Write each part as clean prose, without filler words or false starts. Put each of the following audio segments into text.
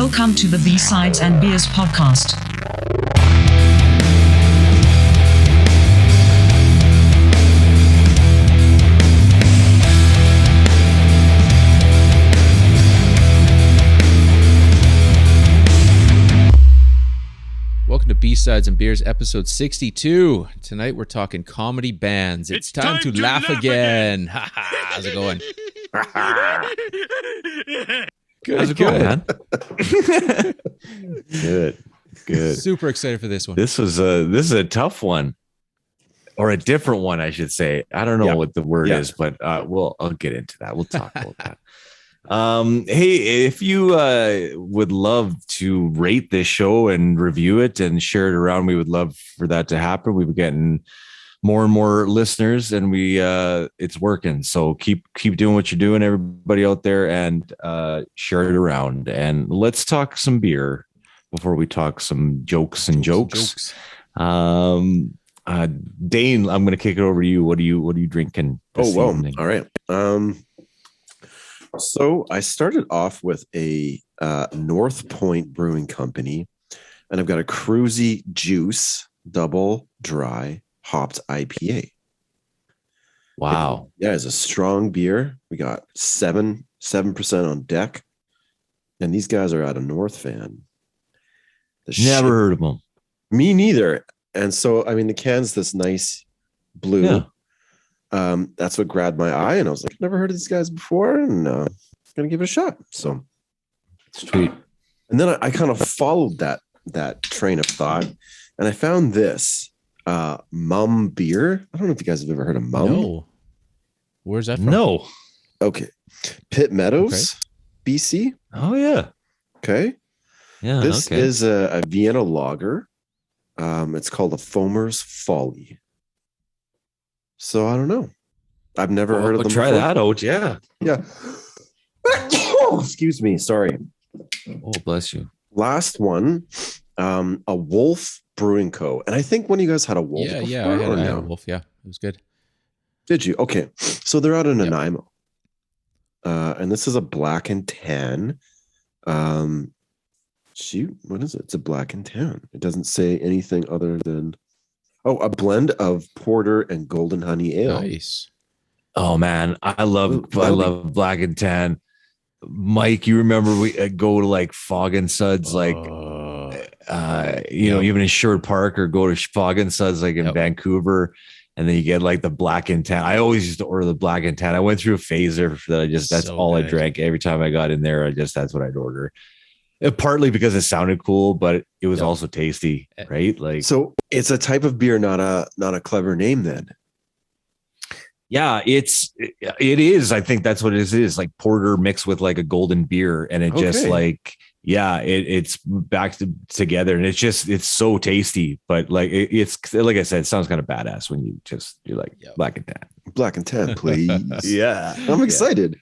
Welcome to the B-Sides and Beers podcast. Welcome to B-Sides and Beers, episode 62. Tonight we're talking comedy bands. It's time to laugh again. How's it going? Good. How's it going, man? Good. Super excited for this one. This is a tough one, or a different one, I should say. I don't know what the word is, but I'll get into that. We'll talk about that. Hey, if you would love to rate this show and review it and share it around, we would love for that to happen. We've been getting more and more listeners, and it's working. So keep doing what you're doing, everybody out there, and share it around. And let's talk some beer before we talk some jokes. Dane, I'm going to kick it over to you. What are you drinking this evening? All right. So I started off with a North Point Brewing Company, and I've got a Cruzy Juice double dry hopped IPA. Wow. It's a strong beer. We got 7% on deck, and these guys are out of North Van. Never heard of them. Me neither. And so, I mean, the can's this nice blue. Yeah. That's what grabbed my eye, and I was like, never heard of these guys before, and I'm gonna give it a shot. So Sweet. And then I kind of followed that train of thought, and I found this Mum beer. I don't know if you guys have ever heard of Mum. No. Where's that from? No. Okay. Pitt Meadows, BC. Oh yeah. Okay. Yeah. This is a Vienna lager. It's called a Foamer's Folly. So I don't know. I've never heard of them. Try before. that out. Yeah. Yeah. Excuse me. Sorry. Oh, bless you. Last one, a Wolf Brewing Co. And I think one of you guys had a Wolf. Yeah, before, I had a Wolf. Yeah, it was good. Did you? Okay. So they're out in Nanaimo. And this is a black and tan. Shoot, what is it? It's a black and tan. It doesn't say anything other than a blend of porter and golden honey ale. Nice. Oh man, I love black and tan. Mike, you remember we go to like Fog and Suds, like even in Sherwood Park, or go to Fog and Suds like in Vancouver, and then you get like the black and tan. I always used to order the black and tan. I went through a phase there that that's so all good. I drank every time I got in there. That's what I'd order. Partly because it sounded cool, but it was also tasty, right? Like, so it's a type of beer, not a clever name then. Yeah, it is. I think that's what it is. Like porter mixed with like a golden beer, and it just like, it's back together, and it's so tasty. But like, it's like I said, it sounds kind of badass when you're like black and tan, please. Yeah, I'm excited.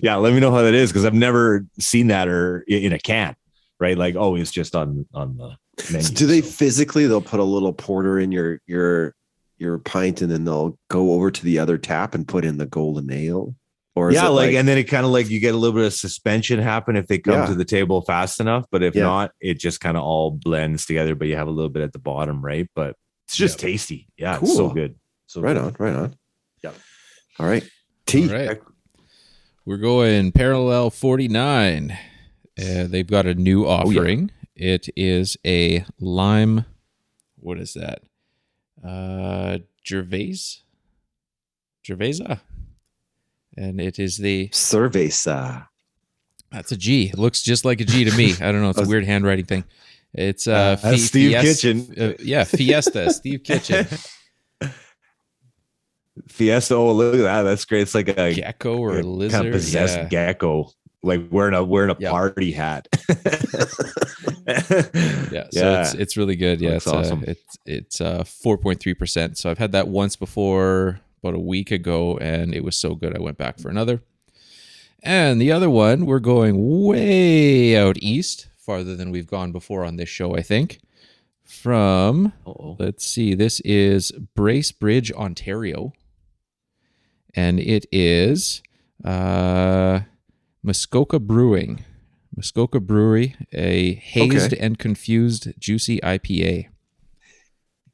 Yeah, let me know how that is, because I've never seen that or in a can, right? Like always just on the menu. So do they physically? They'll put a little porter in your pint, and then they'll go over to the other tap and put in the golden ale. Or is it and then it kind of like you get a little bit of suspension happen if they come to the table fast enough, but if not, it just kind of all blends together, but you have a little bit at the bottom, right? But it's just tasty. Yeah, cool. It's so good. So right good. on. Yeah. All right. Tea. All right. We're going Parallel 49. They've got a new offering. It is a lime. What is that? Cerveza. And it is the Cerveza. That's a G. It looks just like a G to me. I don't know. It's a weird handwriting thing. It's Steve Kitchen. Fiesta. Steve Kitchen. Fiesta. Oh, look at that. That's great. It's like a gecko or a lizard. Kind of possessed gecko, like wearing a party hat. So it's really good. Yeah, it's awesome. It's 4.3%. So I've had that once before, about a week ago, and it was so good I went back for another. And the other one, we're going way out east, farther than we've gone before on this show, I think. Let's see, this is Bracebridge, Ontario. And it is Muskoka Brewing. Muskoka Brewery, a hazed and confused juicy IPA.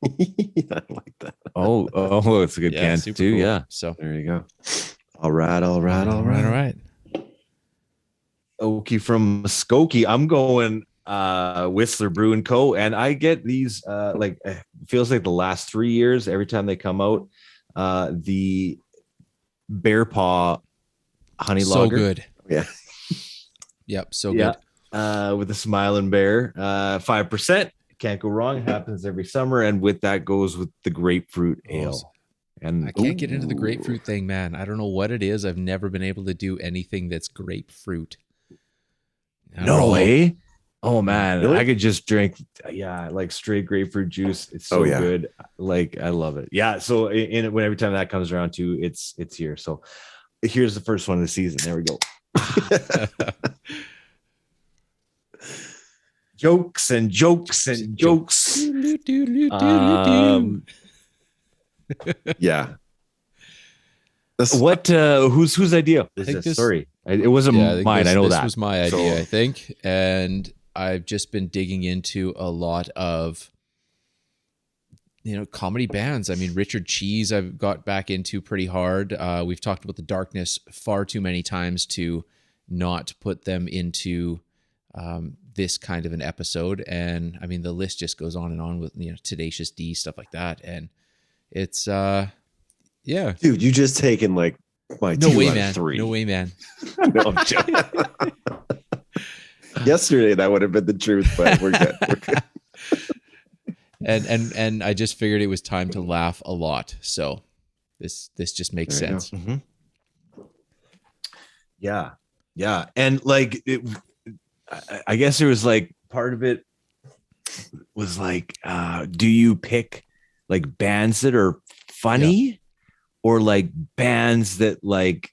I like that. Oh, it's a good can super too. cool. Yeah. So There you go. All right. Okay, from Muskokie, I'm going Whistler Brew and Co. And I get these it feels like the last 3 years, every time they come out, the Bear Paw Honey so Lager. good. Yeah. Yep, so good. With the Smiling Bear, 5%. Can't go wrong. It happens every summer, and with that goes with the grapefruit ale. And I can't get into the grapefruit thing, man. I don't know what it is. I've never been able to do anything that's grapefruit. No way. Oh man, Really? I could just drink like straight grapefruit juice. It's so good. Like I love it. Yeah. So when every time that comes around too, it's here. So here's the first one of the season. There we go. Jokes and jokes and jokes. Yeah. What? Whose idea is this? Sorry, it wasn't mine. I know this was my idea, I think, and I've just been digging into a lot of comedy bands. I mean, Richard Cheese, I've got back into pretty hard. We've talked about The Darkness far too many times to not put them into this kind of an episode, and I mean the list just goes on and on with Tenacious D, stuff like that, and it's yeah, dude, you just taken like my no 2 way, out man. of 3. No way, man. No, I'm joking. Yesterday that would have been the truth, but we're good. We're good. And I just figured it was time to laugh a lot, so this just makes sense. Mm-hmm. Yeah, and like I guess there was like part of it was like, do you pick like bands that are funny or like bands that like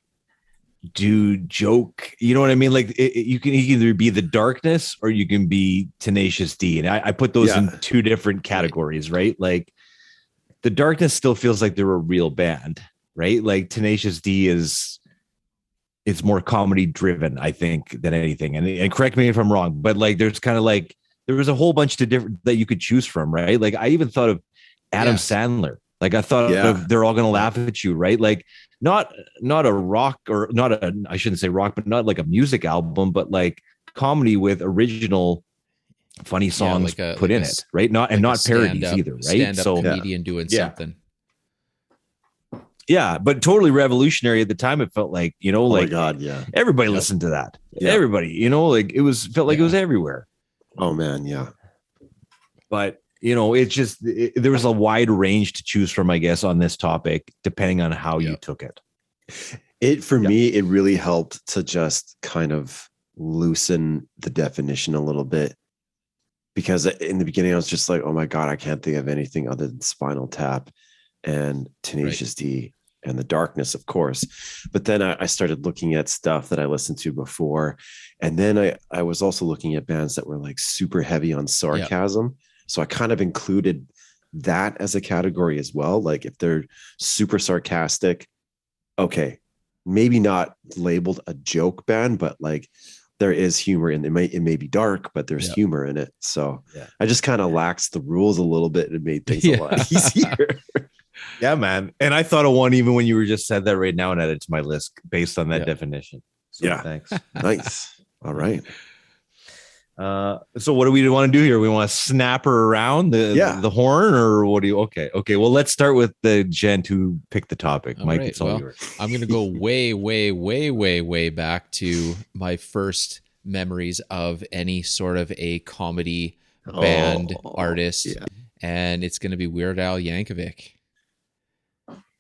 do joke? You know what I mean? Like you can either be The Darkness or you can be Tenacious D, and I put those in 2 different categories, right? Like The Darkness still feels like they're a real band, right? Like Tenacious D it's more comedy driven, I think, than anything. And correct me if I'm wrong, but like there's kind of like there was a whole bunch of different that you could choose from, right? Like I even thought of Adam Sandler. Like I thought of They're All Gonna Laugh at You, right? Like not a rock or not a, I shouldn't say rock, but not like a music album, but like comedy with original funny songs put in it, right? Not parodies either, right? Stand-up comedian doing something. Yeah, but totally revolutionary at the time. It felt like, Oh like my God, yeah. everybody listened to that. Yeah. Everybody, like felt like it was everywhere. Oh man, yeah. But it's just there was a wide range to choose from, I guess, on this topic, depending on how you took it. For me, it really helped to just kind of loosen the definition a little bit, because in the beginning I was just like, oh my God, I can't think of anything other than Spinal Tap and Tenacious D and The Darkness, of course. But then I started looking at stuff that I listened to before. And then I was also looking at bands that were like super heavy on sarcasm. So I kind of included that as a category as well. Like if they're super sarcastic, okay, maybe not labeled a joke band, but like there is humor in it. It may be dark, but there's humor in it. So I just kind of laxed the rules a little bit and it made things a lot easier. Yeah, man. And I thought of one even when you were just said that right now and added to my list based on that definition. So thanks. Nice. All right. So what do we want to do here? We want to snap her around the horn, or what do you? Okay. Well, let's start with the gent who picked the topic. Mike, it's all yours. I'm going to go way back to my first memories of any sort of a comedy band artist, and it's going to be Weird Al Yankovic.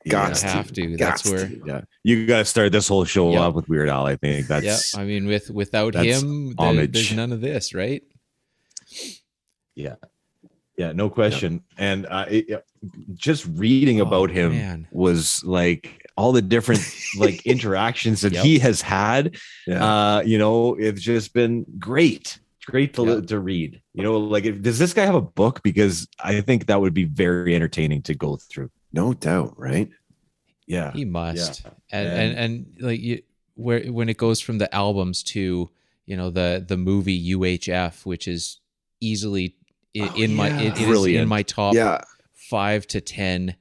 Have to. That's where. Yeah, you got to start this whole show off with Weird Al. I think that's. I mean, without him, there's none of this, right? Yeah, no question. And just reading about him was like all the different like interactions that he has had. It's just been great. Great to read. Like, does this guy have a book? Because I think that would be very entertaining to go through. No doubt, right? Yeah, he must. And like when it goes from the albums to the movie UHF, which is easily it is in my top 5 to 10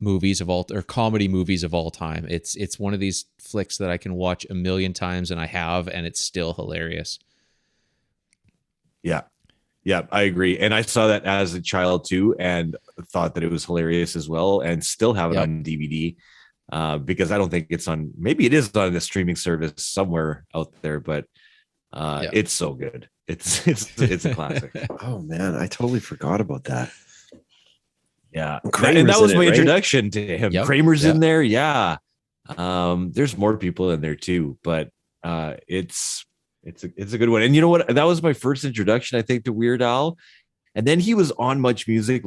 movies comedy movies of all time. It's one of these flicks that I can watch a million times, and I have, and it's still hilarious. Yeah. Yeah, I agree. And I saw that as a child too, and thought that it was hilarious as well, and still have it on DVD. Because I don't think it's on, maybe it is on the streaming service somewhere out there, but it's so good. It's a classic. Oh man, I totally forgot about that. Yeah. And that was my introduction to him. Yep. Kramer's in there. Yeah. There's more people in there too, but it's a good one. And you know what? That was my first introduction, I think, to Weird Al. And then he was on Much Music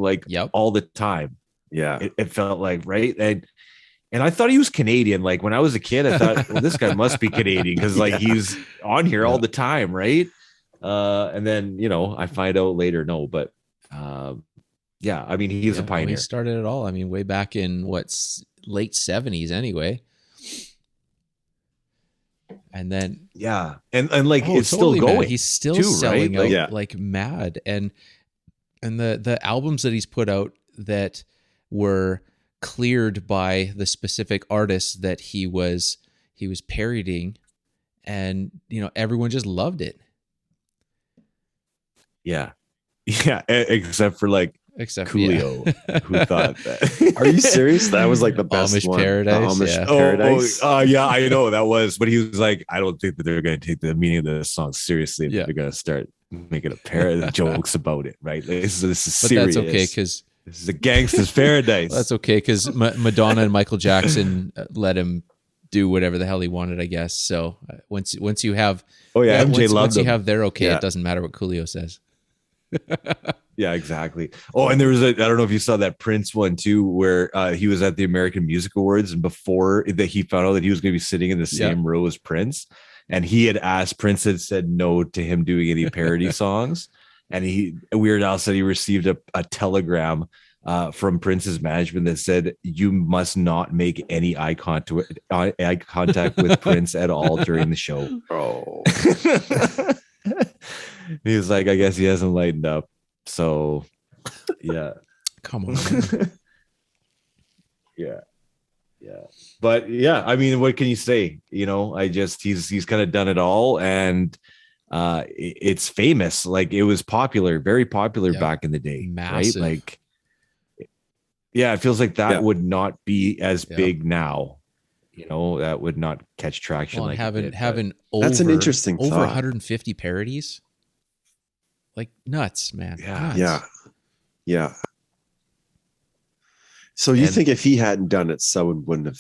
all the time. Yeah. It felt like, right? And I thought he was Canadian. Like when I was a kid, I thought, well, this guy must be Canadian because he's on here all the time, right? And then, I find out later, no, but I mean, he's a pioneer. He started it all. I mean, way back in late 70s anyway. And then and it's totally still going. Mad. He's still selling out like mad. And the albums that he's put out that were cleared by the specific artists that he was parodying, and everyone just loved it. Yeah, except for Coolio, who thought that. Are you serious? That was like the best Amish one. Paradise. The Amish Paradise. Yeah, I know that was. But he was like, I don't think that they're going to take the meaning of the song seriously. They're going to start making a pair of jokes about it, right? This is serious. That's okay because this is a gangster's paradise. That's okay because Madonna and Michael Jackson let him do whatever the hell he wanted, I guess. So once you have, MJ loved once you them. have their okay, it doesn't matter what Coolio says. Yeah, exactly. Oh, and there was I don't know if you saw that Prince one too, where he was at the American Music Awards, and before that he found out that he was going to be sitting in the same row as Prince, and he had asked, Prince had said no to him doing any parody songs, and Weird Al said he received a telegram from Prince's management that said, you must not make any eye contact with Prince at all during the show. Oh. He was like, I guess he hasn't lightened up. So, yeah. Come on. Yeah. But yeah, I mean, what can you say? He's kind of done it all, and it's famous. Like it was popular, very popular back in the day. Massive. Right? Like, it feels like that would not be as big now. That would not catch traction. Well, like having that's an interesting over thought. 150 parodies. Like nuts, man. Yeah. Nuts. Yeah. So you think if he hadn't done it, someone wouldn't have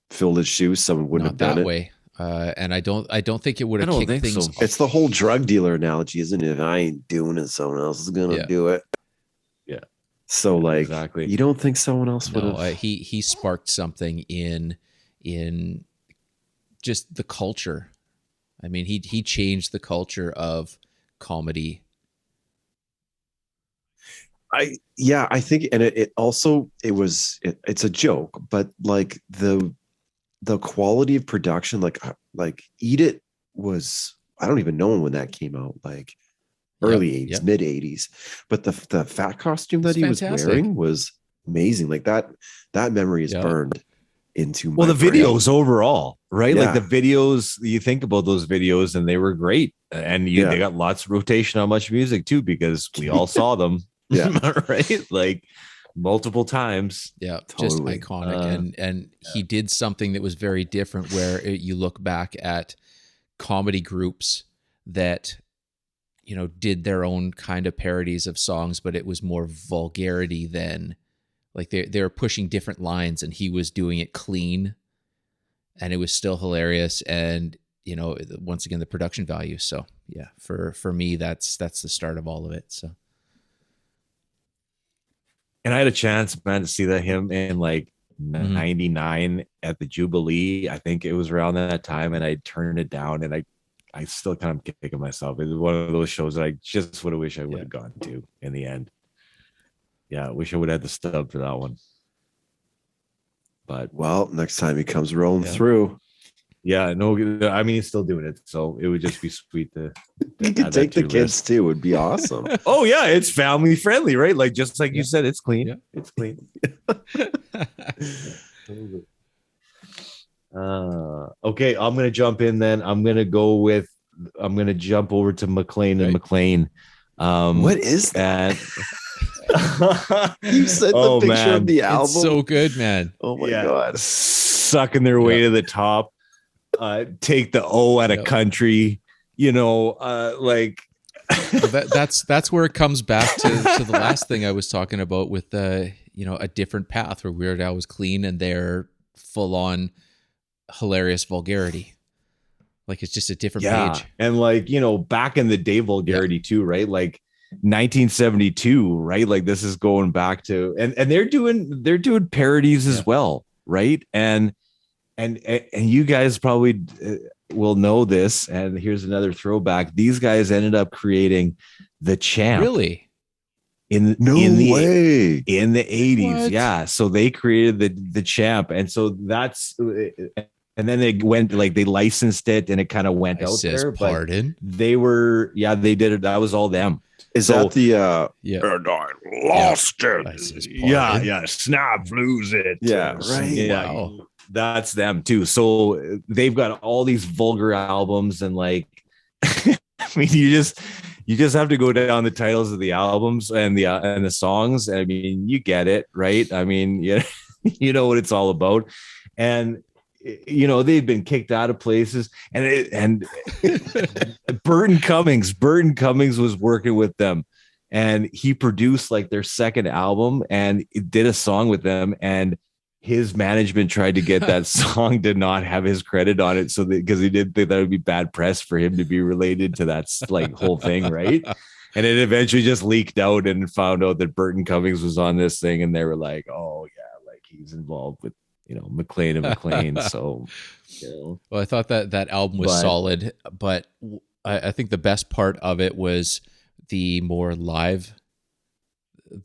filled his shoes? Someone wouldn't have done that it way. And I don't think it would have kicked things. So. It's the whole drug dealer analogy, isn't it? If I ain't doing it, someone else is gonna do it. Yeah. So exactly. You don't think someone else would have? He sparked something in just the culture. I mean, he changed the culture of comedy. I think, and it's a joke, but like the quality of production, like Eat It was, I don't even know when that came out, like early 80s, mid 80s, but the fat costume that he was wearing was amazing. Like that memory is burned into my the brain. videos overall, right? Yeah. Like the videos, you think about those videos and they were great, and they got lots of rotation on Much Music too, because we all saw them. Yeah. Right. Like multiple times. Yeah. Totally. Just iconic. And he did something that was very different, where you look back at comedy groups that, did their own kind of parodies of songs, but it was more vulgarity than like they were pushing different lines, and he was doing it clean, and it was still hilarious. And, once again, the production value. So yeah, for me, that's the start of all of it. So. And I had a chance, man, to see him in 99 at the Jubilee. I think it was around that time, and I turned it down, and I still kind of kicking myself. It was one of those shows that I just would have wished I would have gone to in the end. Yeah, I wish I would have had the stub for that one. But next time he comes rolling through. Yeah, no, I mean he's still doing it, so it would just be sweet to You could add take that to the the kids list. too. Would be awesome. Oh yeah, it's family friendly, right? Like just like you Yeah. said, it's clean. Yeah. It's clean. Okay, I'm gonna jump in then. I'm gonna jump over to McLean and Okay. McLean. What is that? And You sent the oh, picture of man. the album. It's so good, man. Oh my Yeah, god. sucking their way to the top. Take the O out of Yep. country. Like Well, that's where it comes back to the last thing I was talking about with a different path where Weird Al was clean and they're full on hilarious vulgarity. Like it's just a different page. and like back in the day, vulgarity too, right? Like 1972, right? Like this is going back to and they're doing parodies as well, right? And you guys probably will know this. And here's another throwback. These guys ended up creating the Champ. Really? In the way. In the 80s. What? Yeah. So they created the Champ. And so that's and then they went like they licensed it and it kind of went out there. Pardon. But they did it. That was all them. Is that the Yeah. And I lost it. I says Yeah, pardon. yeah. Snap lose it. Yeah, right. Yeah. Wow. That's them too. So they've got all these vulgar albums and like I mean you just have to go down the titles of the albums and the songs. I mean, you get it, right? I mean, you know what it's all about. And they've been kicked out of places and Burton Cummings was working with them and he produced like their second album and did a song with them, and his management tried to get that song to not have his credit on it, so because he didn't think that would be bad press for him to be related to that like whole thing, right? And it eventually just leaked out and found out that Burton Cummings was on this thing, and they were like, "Oh yeah, like he's involved with McLean and McLean." So, Well, I thought that album was solid, but I think the best part of it was the more live,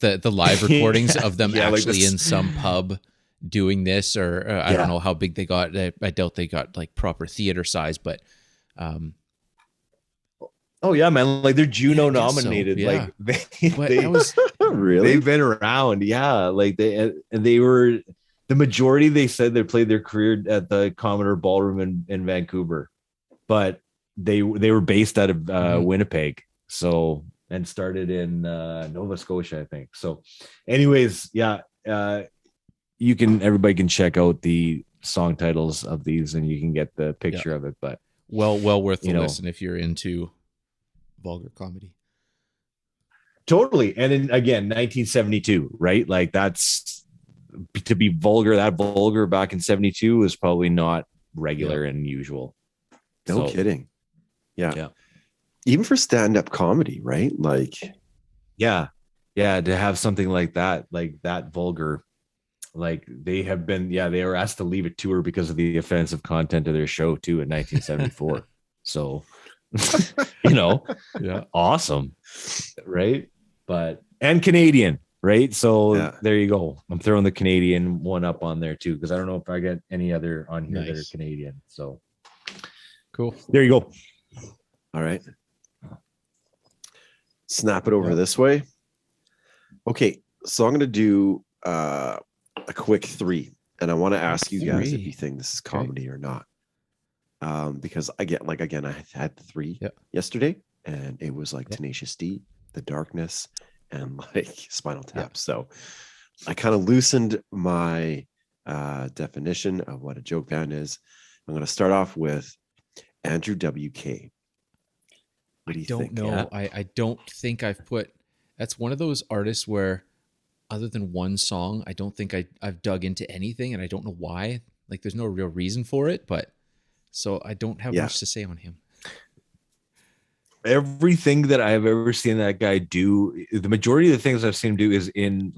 the live recordings of them actually in some pub doing this, or I don't know how big they got. I doubt they got like proper theater size, but oh yeah, man, like they're Juno nominated. So, yeah. Like really? they've been around. Yeah, like they were the majority. They said they played their career at the Commodore Ballroom in Vancouver, but they were based out of Winnipeg. So and started in Nova Scotia, I think. So, anyways, yeah. Everybody can check out the song titles of these and you can get the picture of it, but well worth the listen if you're into vulgar comedy. Totally. And again, 1972, right? Like that's to be vulgar, that vulgar back in 72 was probably not regular and usual. No kidding. Yeah. Even for stand-up comedy, right? Like, yeah, to have something like that vulgar. Like they were asked to leave a tour because of the offensive content of their show too in 1974. So, awesome, right? And Canadian, right? So there you go. I'm throwing the Canadian one up on there too because I don't know if I get any other on here that are Canadian. So cool. There you go. All right. Snap it over this way. Okay, so I'm going to do a quick 3, and I want to ask you guys if you think this is comedy or not. Because I had 3 yesterday, and it was like Tenacious D, The Darkness, and like Spinal Tap. So I kind of loosened my definition of what a joke band is. I'm going to start off with Andrew WK. What do you think? I don't know. I don't think I've put. That's one of those artists where, other than one song, I don't think I've dug into anything, and I don't know why. Like, there's no real reason for it, but so I don't have much to say on him. Everything that I've ever seen that guy do, the majority of the things I've seen him do is in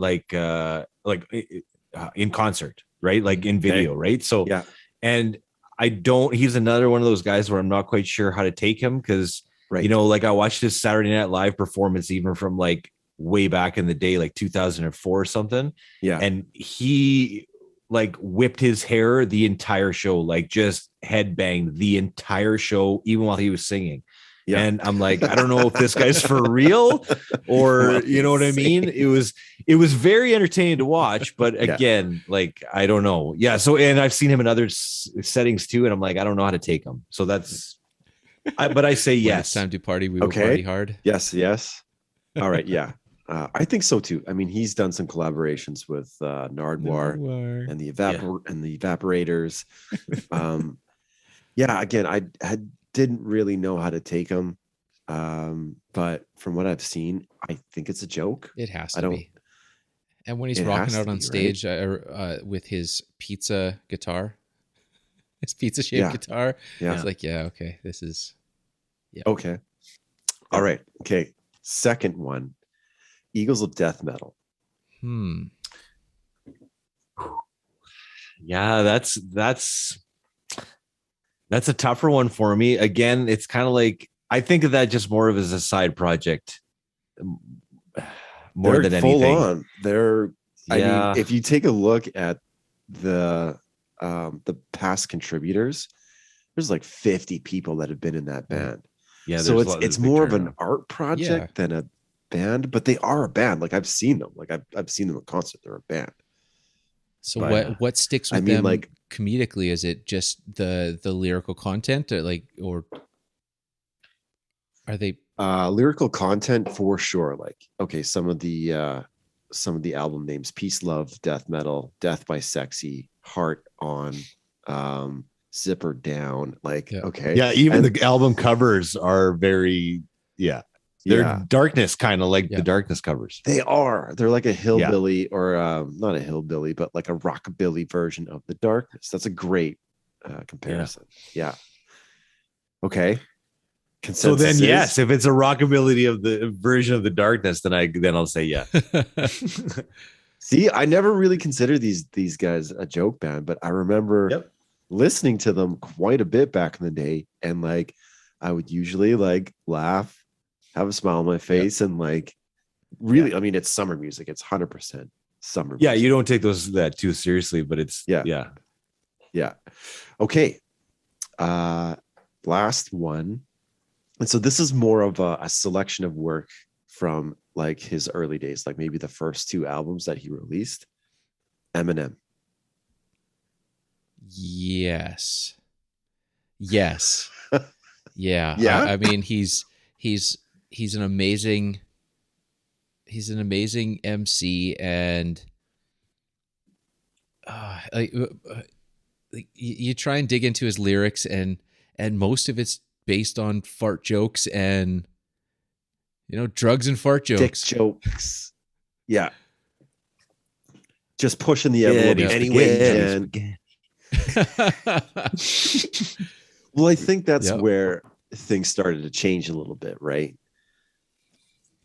in concert, right? Like in video, right? So and he's another one of those guys where I'm not quite sure how to take him because like I watched his Saturday Night Live performance even from like way back in the day, like 2004 or something. Yeah. And he like whipped his hair the entire show, like just headbanged the entire show, even while he was singing. Yeah. And I'm like, I don't know if this guy's for real or you know what I mean? It was very entertaining to watch, but again, like, I don't know. Yeah. So, and I've seen him in other settings too. And I'm like, I don't know how to take him. So that's, but I say yes. When it's time to party. We will party hard. Yes. All right. Yeah. I think so too. I mean, he's done some collaborations with Nardwar and the Evaporators. Again, I didn't really know how to take him, but from what I've seen, I think it's a joke. It has to be. And when he's rocking out on stage with his pizza guitar, his pizza shaped guitar, it's like, okay, this is okay. All right. Okay. Second one. Eagles of Death Metal. Yeah, that's a tougher one for me. Again, it's kind of like, I think of that just more of as a side project, more than anything. Full on. I mean, if you take a look at the past contributors, there's like 50 people that have been in that band. Yeah, so it's more of an art project than a band, but they are a band. Like, I've seen them. Like, I've seen them at concert. They're a band. So what sticks with them, like, comedically? Is it just the lyrical content, or are they lyrical content for sure? Like, okay, some of the album names: Peace, Love, Death Metal, Death by Sexy, Heart On, Zipper Down. Like, okay, even the album covers are very they're darkness, kind of like the Darkness covers. They're like a hillbilly or not a hillbilly, but like a rockabilly version of the Darkness. That's a great comparison. Yeah. Okay. Consensus so then, yes, if it's a rockabilly of the version of the Darkness, then I'll say yeah. See, I never really considered these guys a joke band, but I remember listening to them quite a bit back in the day, and like I would usually like laugh, have a smile on my face, and like really, I mean, it's summer music. It's 100% summer music. Yeah, you don't take that too seriously, but it's yeah. Okay. Last one. And so this is more of a selection of work from like his early days, like maybe the first 2 albums that he released. Eminem. Yes. Yeah. I mean, he's an amazing MC, and you try and dig into his lyrics, and most of it's based on fart jokes and drugs and fart jokes. Dick jokes. Yeah. Just pushing the envelope any way you can. Well, I think that's where things started to change a little bit, right?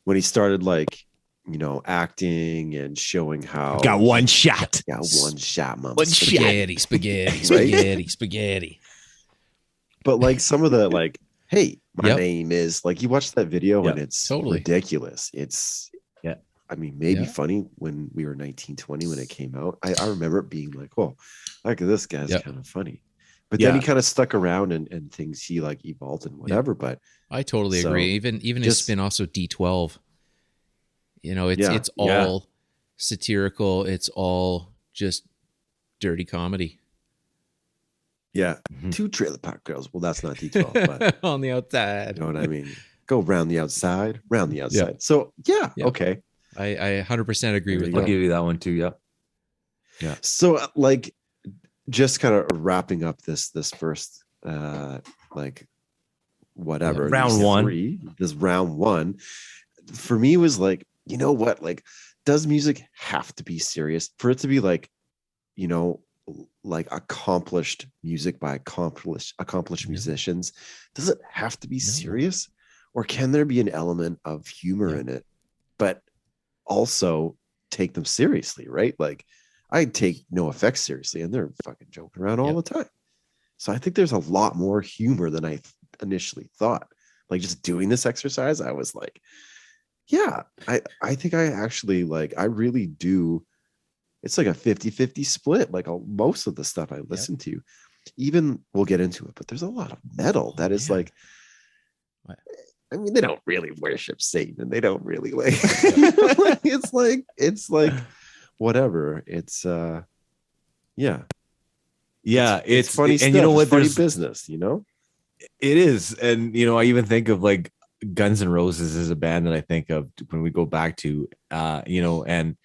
When he started like, acting and showing how got one shot. Got one shot, mama. One spaghetti. But like some of the like, hey, my name is, like, you watch that video and it's totally ridiculous. It's I mean, maybe funny when we were 19, 20 when it came out. I remember it being like, oh, look at this guy's kind of funny. But then he kind of stuck around and things, he like evolved and whatever. But I totally agree. Even his spin also D12. It's all satirical. It's all just dirty comedy. Yeah. 2 Trailer Park Girls. Well, that's not D12, but on the outside. You know what I mean? Go round the outside. Yeah. So okay. I 100% agree with you. I'll give you that one too. Yeah. So like, just kind of wrapping up this first like whatever round 1. This round 1 for me was like, you know what? Like, does music have to be serious for it to be like, like accomplished music by accomplished musicians? Does it have to be serious, or can there be an element of humor in it, but also take them seriously, right? Like, I take No Effects seriously, and they're fucking joking around all the time. So I think there's a lot more humor than I initially thought. Like, just doing this exercise, I was like, yeah, I think I actually like, I really do it's like a 50-50 split. Like most of the stuff I listen to, even we'll get into it, but there's a lot of metal that is like, I mean, they don't really worship Satan and they don't really like, it's like whatever. It's yeah. It's funny and stuff. you know what? It's funny There's business, you know? It is. And, I even think of like Guns N' Roses as a band that I think of when we go back to, and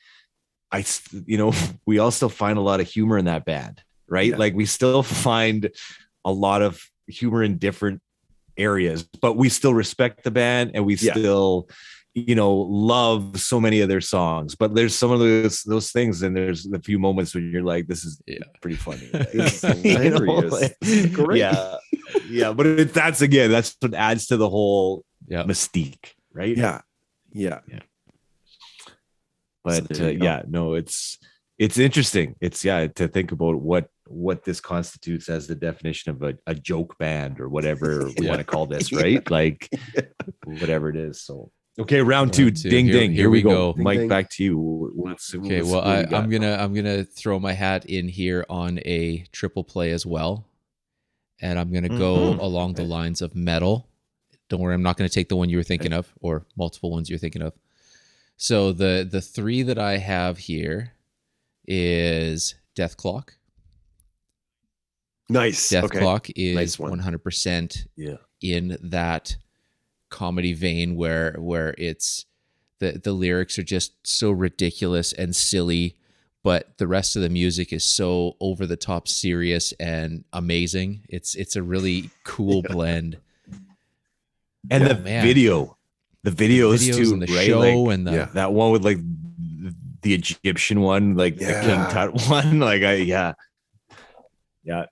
we all still find a lot of humor in that band, right? Yeah. Like we still find a lot of humor in different areas, but we still respect the band and we still, love so many of their songs. But there's some of those things, and there's a few moments when you're like, this is pretty funny. Like, It's hilarious. It's great. Yeah. But that's what adds to the whole mystique, right? Yeah. But it's interesting. It's to think about what this constitutes as the definition of a joke band or whatever we want to call this, right? Like whatever it is. So okay, round two. Ding ding. Here we go. Ding, Mike, ding. back to you. Okay, well, I'm gonna throw my hat in here on a triple play as well, and I'm gonna go along the lines of metal. Don't worry, I'm not gonna take the one you were thinking of or multiple ones you're thinking of. So the three that I have here is Death Clock. Nice. Death Clock is Nice one. 100% in that comedy vein where it's the lyrics are just so ridiculous and silly, but the rest of the music is so over the top serious and amazing. It's a really cool blend. And the video. The videos too, and the right? show like, and the that one with like the Egyptian one, like the King Tut one, like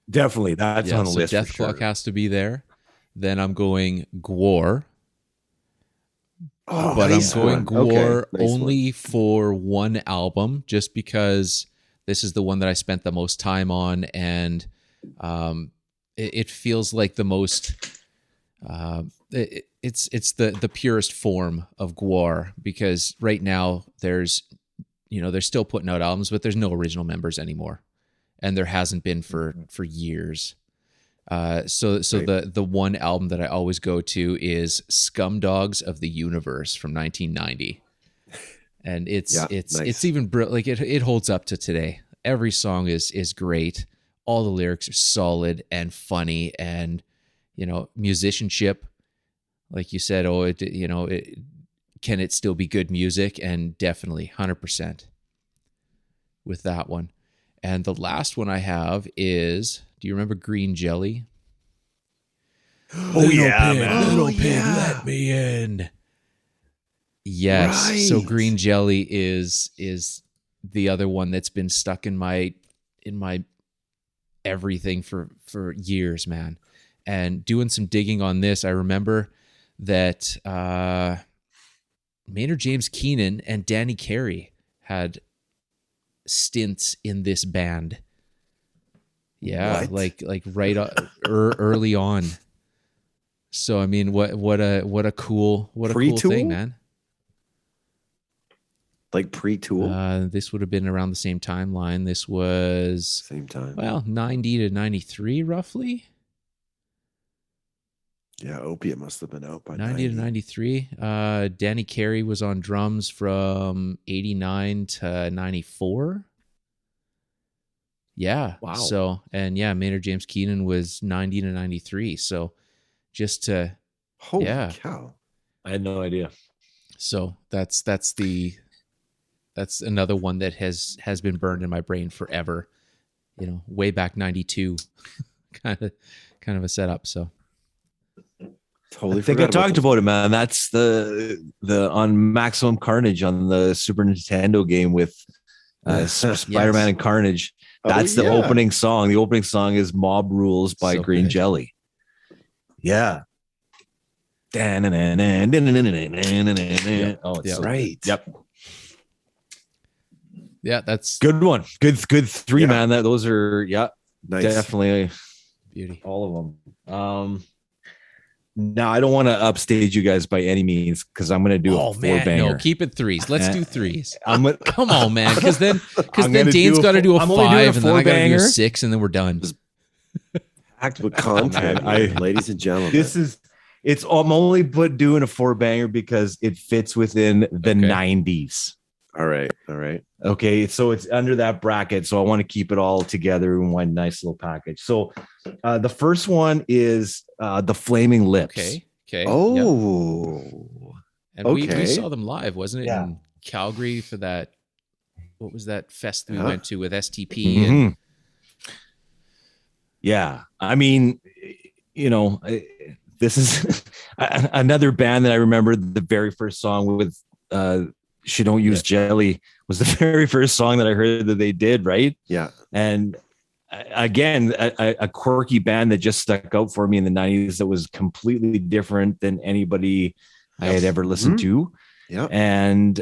definitely that's on the list. Death Clock has to be there. Then I'm going Gwar. But nice. I'm going Gwar only for one album, just because this is the one that I spent the most time on, and it feels like the most. It's the purest form of Gwar, because right now they're still putting out albums, but there's no original members anymore, and there hasn't been for years. So the one album that I always go to is Scumdogs of the Universe from 1990, and it's even like it holds up to today. Every song is great. All the lyrics are solid and funny, and musicianship. Like you said, can it still be good music? And definitely 100% with that one. And the last one I have is, do you remember Green Jelly? Man. Little pig, let me in. Yes. Right. So Green Jelly is the other one that's been stuck in my everything for years, man. And doing some digging on this, I remember that Maynard James Keenan and Danny Carey had stints in this band. Yeah, what? like right early on. So I mean, what a cool thing, man. Like pre-Tool? This would have been around the same timeline. This was same time. Well, 90 to 93 roughly. Yeah, Opiate must have been out by 90 to 93. Danny Carey was on drums from 89 to 94. Yeah. Wow. So, and Maynard James Keenan was 90 to 93. So just to... Holy cow. I had no idea. So that's another one that has been burned in my brain forever. Way back 92. kind of a setup. So... Totally. I think I talked about it, man. That's the on Maximum Carnage on the Super Nintendo game with Spider-Man and Carnage. That's the opening song. The opening song is Mob Rules by Green Jelly. Yeah. Oh, it's right. Yep. Yeah, that's good one. Good three, man. Those are nice. Definitely beauty. All of them. Now, I don't want to upstage you guys by any means because I'm going to do a four-banger. No, keep it threes. Let's do threes. I'm gonna, Come on, man, because then gonna Dane's got to do a I'm only doing five, and then I got to do a four-banger. 6, and then we're done. Packed with content, man. ladies and gentlemen. I'm only doing a four-banger because it fits within the 90s. All right. Okay, so it's under that bracket. So I want to keep it all together in one nice little package. So the first one is the Flaming Lips. Okay. Oh. And we saw them live, wasn't it? Yeah. In Calgary for that. What was that fest we Yeah. went to with STP? Mhm. And Yeah, I mean, this is another band that I remember. The very first song with She Don't Use Jelly was the very first song that I heard that they did, right? Yeah. And again, a quirky band that just stuck out for me in the 90s that was completely different than anybody I had ever listened to. Yeah. And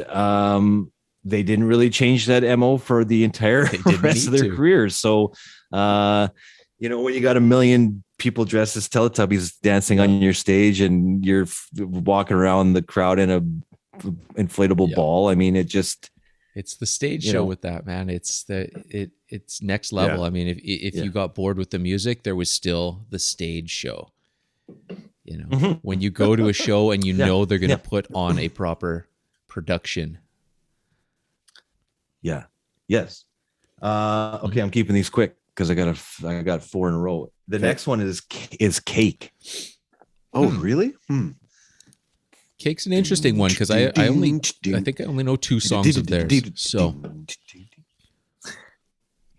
they didn't really change that MO for the entire rest of their careers. So, when you got a million people dressed as Teletubbies dancing on your stage and you're walking around the crowd in a inflatable ball. I mean, it's the stage show with that, man. It's next level. Yeah. I mean, if you got bored with the music, there was still the stage show. When you go to a show and know they're going to put on a proper production. Yeah. Yes. Okay, I'm keeping these quick because I got 4 in a row. The next one is Cake. Oh, really? Cake's an interesting one because I think I only know 2 songs of theirs. So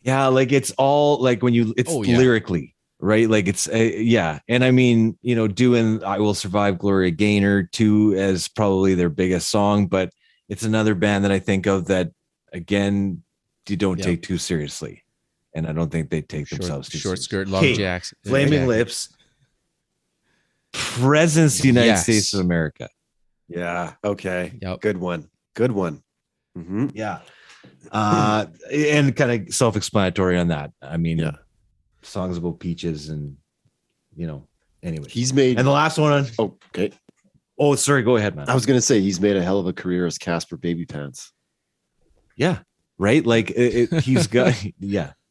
yeah, like it's all like lyrically, right? Like it's and I mean, doing I Will Survive Gloria Gaynor too as probably their biggest song, but it's another band that I think of that again you don't take too seriously. And I don't think they take themselves too short seriously. skirt, long jacks, Flaming Lips, Presence, the United States of America. Yeah. Okay. Yep. Good one. Mm-hmm. Yeah. And kind of self-explanatory on that. I mean, songs about peaches and, anyway. He's made. And the last one. Oh, okay. Oh, sorry. Go ahead, man. I was going to say he's made a hell of a career as Casper Baby Pants. Yeah. Right. Like he's got,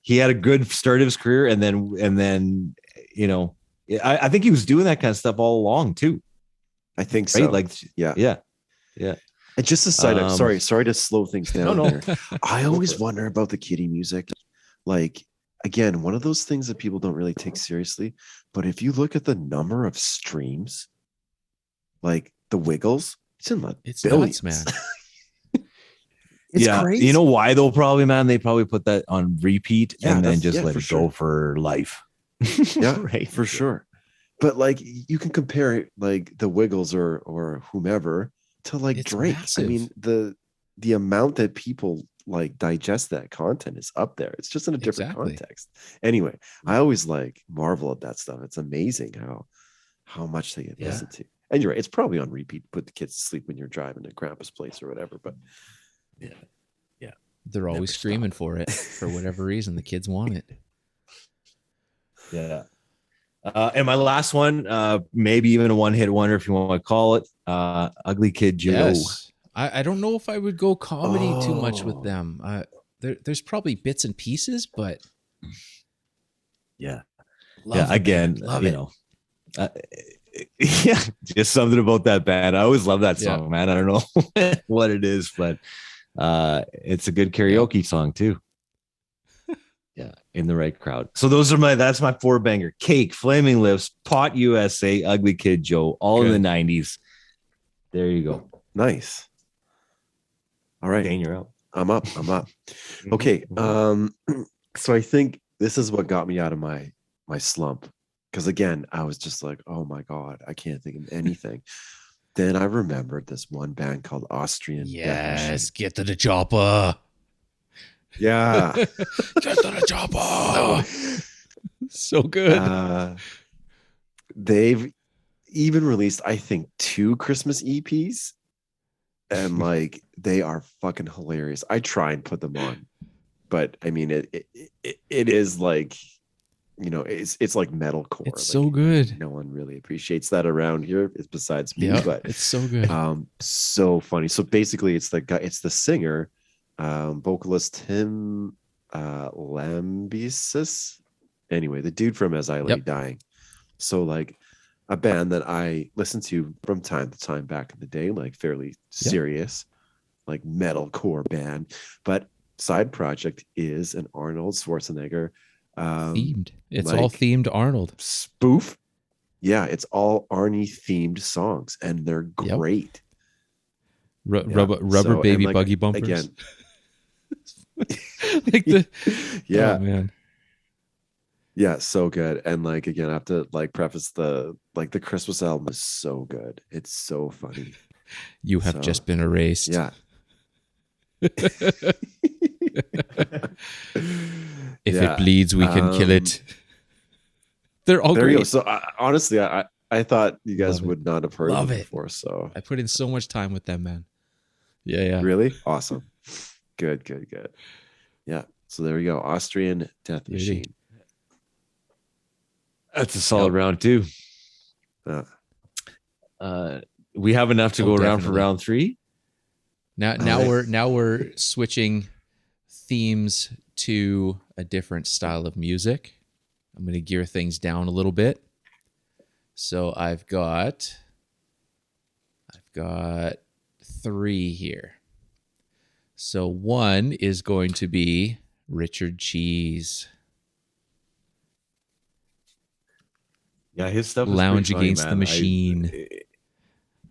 he had a good start of his career. And then, I think he was doing that kind of stuff all along too. I think so. Right? Like, yeah. And just a side note, sorry to slow things down. No. Here. I always wonder about the kiddie music. Like, again, one of those things that people don't really take seriously. But if you look at the number of streams, like the Wiggles, it's in the billions, nuts, man. It's crazy. You know why though? Probably, man. They probably put that on repeat and then just let it go for life. Yeah, right, for sure. But like, you can compare like the Wiggles or whomever to like it's Drake. massive. I mean, the amount that people like digest that content is up there. It's just in a different context. Anyway, I always like marvel at that stuff. It's amazing how much they get listened to. And you're right, it's probably on repeat. Put the kids to sleep when you're driving to grandpa's place or whatever. But yeah, they're always screaming for it for whatever reason. The kids want it. Yeah. And my last one, maybe even a one-hit wonder, if you want to call it, Ugly Kid Joe. Yes. I don't know if I would go comedy too much with them. There's probably bits and pieces, but again, love it. Just something about that band. I always love that song, man. I don't know what it is, but it's a good karaoke song too. Yeah, in the right crowd. So that's my 4-banger. Cake, Flaming Lips, Pot USA, Ugly Kid Joe, all in the 90s. There you go. Nice. All right. Dane, you're up. I'm up. Okay. So I think this is what got me out of my slump. Because again, I was just like, oh my God, I can't think of anything. Then I remembered this one band called Austrian. Yes, get to the chopper. Yeah. Get to the chopper. So good. They've even released, I think, 2 Christmas EPs. And like, they are fucking hilarious. I try and put them on. But I mean, it is like it's like metalcore. It's like, so good. no one really appreciates that around here besides me, Yeah, but it's so good. so funny. So basically it's the singer, vocalist Tim Lambesis. Anyway, the dude from As I Lay Yep. Dying. So like a band that I listened to from time to time back in the day, like fairly serious, like metalcore band. But side project is an Arnold Schwarzenegger Themed. It's like all themed Arnold. spoof. Yeah, it's all Arnie themed songs, and they're Yep. great. Rubber baby and buggy bumpers. Again, like the yeah, oh, man. yeah, so good. And like again, I have to like preface the Christmas album is so good. It's so funny. You have just been erased. Yeah. If it bleeds, we can kill it. They're all there great. You go. So honestly, I thought you guys would not have heard Love of them it. before. So I put in so much time with them, man. Yeah. Really awesome. Good. Yeah. So there we go. Austrian Death Machine. That's a solid round two. We have enough to go around for round three. Now we're switching themes to a different style of music. I'm going to gear things down a little bit. So I've got 3 here. So one is going to be Richard Cheese. Yeah, his stuff is Lounge pretty funny, Against the man. Machine.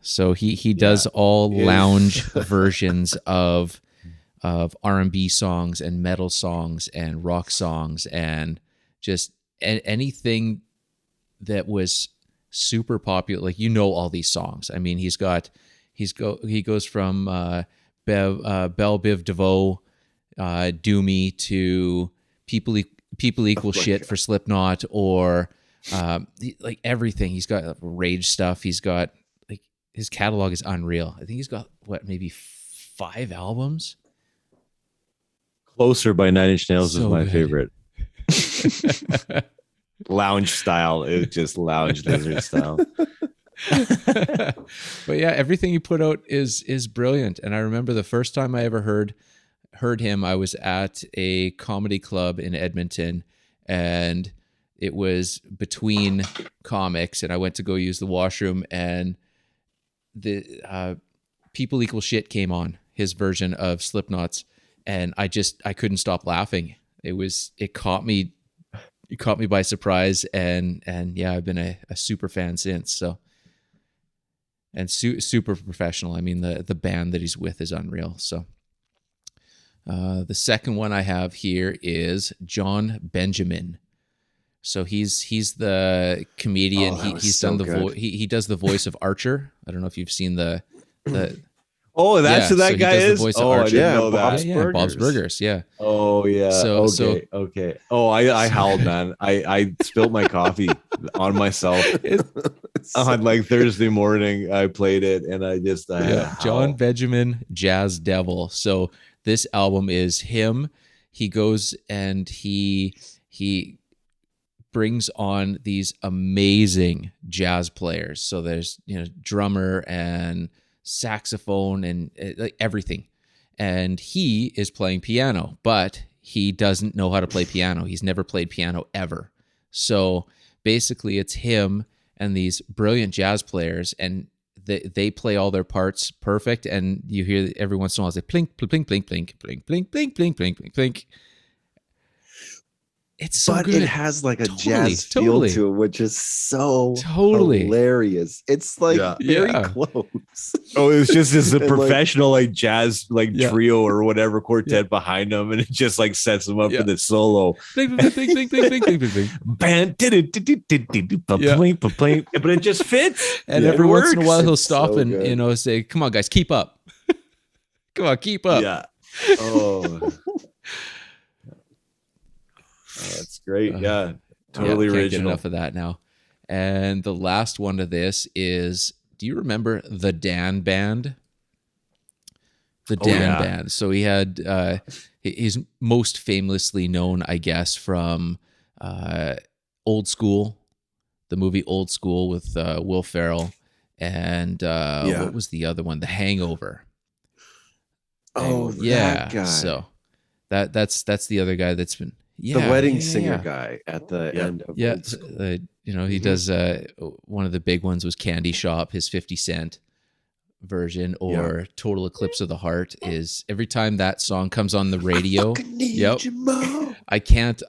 So he does all lounge versions of R&B songs and metal songs and rock songs and just anything that was super popular. Like, all these songs. I mean, he goes from Belle Biv DeVoe, Doomy to People Equal Shit for Slipknot, or like everything. He's got rage stuff. He's got his catalog is unreal. I think he's got maybe 5 albums. Closer by 9 Inch Nails is my good. favorite. Lounge style. It was just lounge desert style. But yeah, everything he put out is brilliant. And I remember the first time I ever heard him, I was at a comedy club in Edmonton, and it was between comics, and I went to go use the washroom, and the People Equal Shit came on, his version of Slipknot's, and I couldn't stop laughing. It caught me by surprise, and yeah, I've been a super fan since. So, and super professional. I mean, the band that he's with is unreal. So the second one I have here is John Benjamin. So he's the comedian. He's done the voice. He does the voice of Archer. I don't know if you've seen the. Oh, that's who that guy is. I didn't know that. Bob's Burgers. Yeah. Oh yeah. Okay. Oh, I howled, man. I spilled my coffee on myself on like Thursday morning. I played it, and I just John Benjamin, Jazz Devil. So this album is him. He goes and he brings on these amazing jazz players. So there's drummer and saxophone and like everything, and he is playing piano, but he doesn't know how to play piano. He's never played piano ever. So basically it's him and these brilliant jazz players, and they play all their parts perfect, and you hear every once in a while it's like plink plink plink plink plink plink plink plink plink plink plink. It's so but good. It has like a jazz feel to it, which is so hilarious. It's like very close. Oh, it was just as a professional like jazz trio or whatever quartet behind them, and it just like sets them up for the solo. But it just fits. And every once in a while he'll stop and say, "Come on, guys, keep up. Come on, keep up." Yeah. Oh. That's great. Yeah. Totally can't original. Get enough of that now. And the last one of this is, do you remember the Dan Band? The Dan Band. So he had, he's most famously known, I guess, from Old School, the movie Old School with Will Ferrell, and what was the other one? The Hangover. Oh, yeah. that guy. So that's the other guy that's been The wedding singer guy at the end of Old School. He does one of the big ones was Candy Shop, his 50 Cent version, or Total Eclipse of the Heart is every time that song comes on the radio. I can't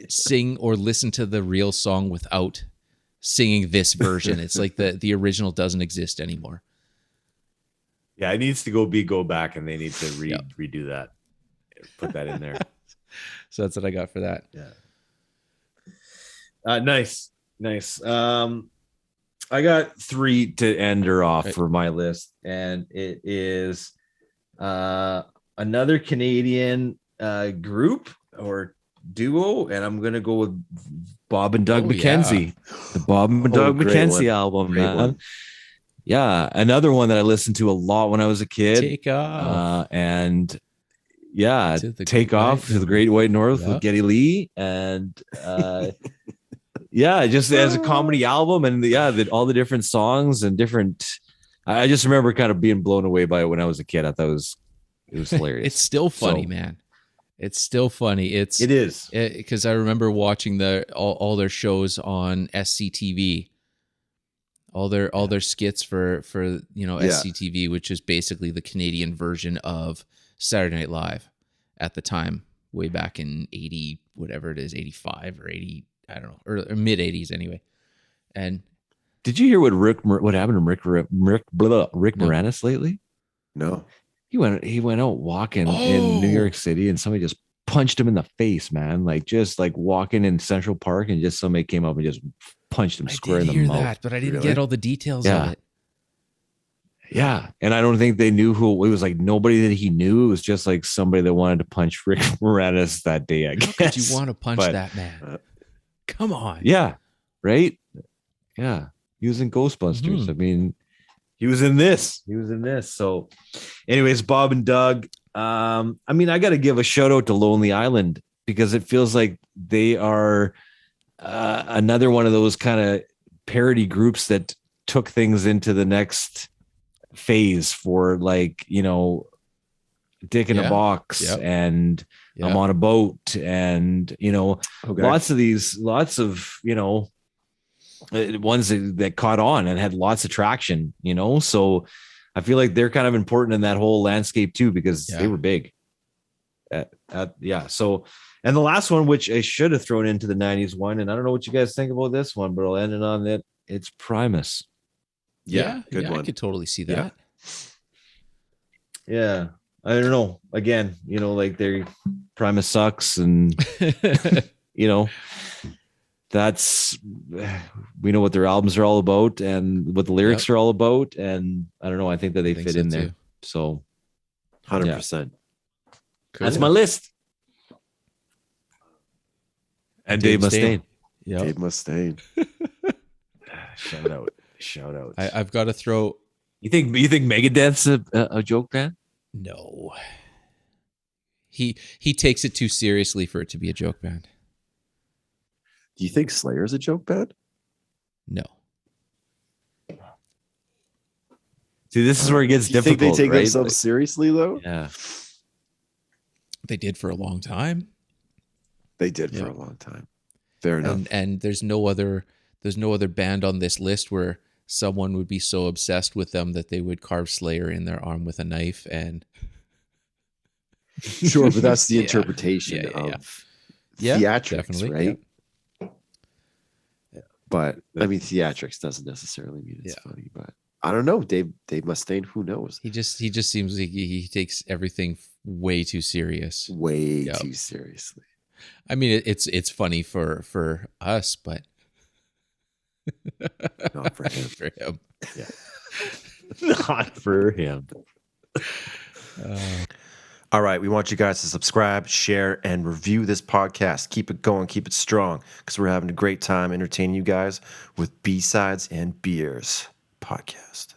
sing or listen to the real song without singing this version. It's like the original doesn't exist anymore. Yeah, it needs to go back, and they need to redo that. Put that in there. So that's what I got for that. Yeah. Nice. I got 3 to end her off for my list, and it is another Canadian group or duo, and I'm gonna go with Bob and Doug McKenzie. The Bob and Doug McKenzie album, man. Yeah, another one that I listened to a lot when I was a kid. Take Off. And Take Off to the Great White North with Geddy Lee, and just as a comedy album, and all the different songs and different. I just remember kind of being blown away by it when I was a kid. I thought it was hilarious. It's still funny, man. It's still funny. It is because I remember watching all their shows on SCTV. All their skits for SCTV, which is basically the Canadian version of Saturday Night Live at the time, way back in 80, whatever it is, 85 or 80, I don't know, or mid 80s anyway. And did you hear what happened to Rick Moranis lately? No. He went out walking in New York City, and somebody just punched him in the face, man. Just walking in Central Park, and just somebody came up and just punched him square in the mouth. That, but I didn't get all the details of it. Yeah, and I don't think they knew who it was. Nobody that he knew. It was just somebody that wanted to punch Rick Moranis that day, I guess. How could you want to punch that man? Come on. Yeah, right? Yeah, he was in Ghostbusters. Mm-hmm. I mean, he was in this. So, anyways, Bob and Doug. I got to give a shout out to Lonely Island, because it feels like they are another one of those kind of parody groups that took things into the next phase for Dick in a Box and I'm on a Boat, and lots of ones that caught on and had lots of traction, so I feel like they're kind of important in that whole landscape too, because they were big. So, and the last one, which I should have thrown into the 90s one, and I don't know what you guys think about this one, but I'll end it on that. It's Primus. Good one. I could totally see that. Yeah. I don't know. Again, their Primus sucks, and that's, we know what their albums are all about and what the lyrics are all about, and I don't know. I think that they fit in there. So 100%. Cool. That's my list. And Dave Mustaine. Yep. Dave Mustaine. Shout out. I've got to throw. You think Megadeth's a joke band? No. He takes it too seriously for it to be a joke band. Do you think Slayer's a joke band? No. See, this is where it gets difficult. Think they take right? themselves seriously, though? Yeah. They did for a long time. They did for a long time. Fair enough. And there's no other band on this list where someone would be so obsessed with them that they would carve Slayer in their arm with a knife. And sure, but that's the interpretation of theatrics, right? Yeah. But I mean, theatrics doesn't necessarily mean it's funny. But I don't know, Dave Mustaine. Who knows? He just seems like he takes everything way too serious. Way too seriously. I mean, it's funny for us, but not for him. For him. Yeah. Not for him. All right. We want you guys to subscribe, share, and review this podcast. Keep it going. Keep it strong, because we're having a great time entertaining you guys with B-Sides and Beers podcast.